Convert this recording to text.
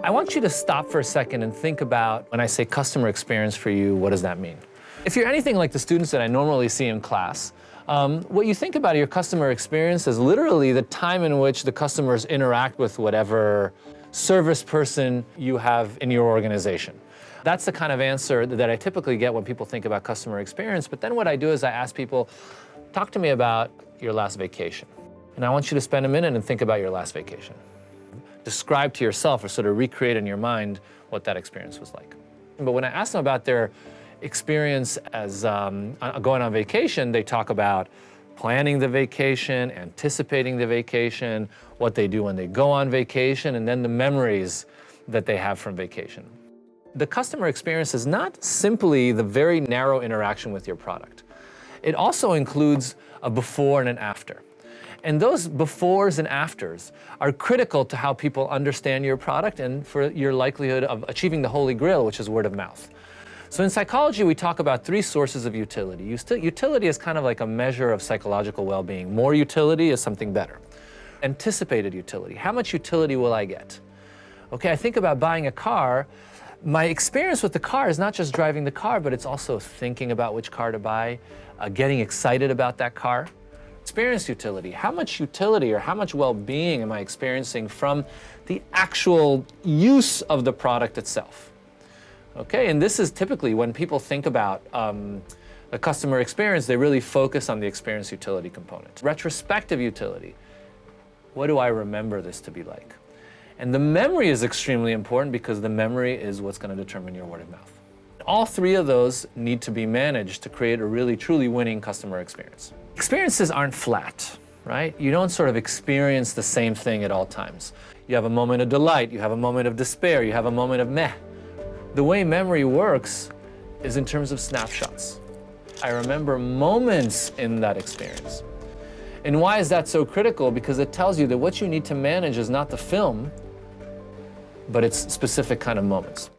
I want you to stop for a second and think about, when I say customer experience for you, what does that mean? If you're anything like the students that I normally see in class, what you think about your customer experience is literally the time in which the customers interact with whatever service person you have in your organization. That's the kind of answer that I typically get when people think about customer experience. But then what I do is I ask people, talk to me about your last vacation. And I want you to spend a minute and think about your last vacation. Describe to yourself or sort of recreate in your mind what that experience was like. But when I ask them about their experience as going on vacation, they talk about planning the vacation, anticipating the vacation, what they do when they go on vacation, and then the memories that they have from vacation. The customer experience is not simply the very narrow interaction with your product. It also includes a before and an after. And those befores and afters are critical to how people understand your product and for your likelihood of achieving the holy grail, which is word of mouth. So in psychology, we talk about three sources of utility. Utility is kind of like a measure of psychological well-being. More utility is something better. Anticipated utility. How much utility will I get? Okay, I think about buying a car. My experience with the car is not just driving the car, but it's also thinking about which car to buy, getting excited about that car. Experience utility. How much utility or how much well-being am I experiencing from the actual use of the product itself? Okay, and this is typically when people think about the customer experience, they really focus on the experience utility component. Retrospective utility. What do I remember this to be like? And the memory is extremely important because the memory is what's going to determine your word of mouth. All three of those need to be managed to create a really truly winning customer experience. Experiences aren't flat, right? You don't sort of experience the same thing at all times. You have a moment of delight, you have a moment of despair, you have a moment of meh. The way memory works is in terms of snapshots. I remember moments in that experience. And why is that so critical? Because it tells you that what you need to manage is not the film, but it's specific kind of moments.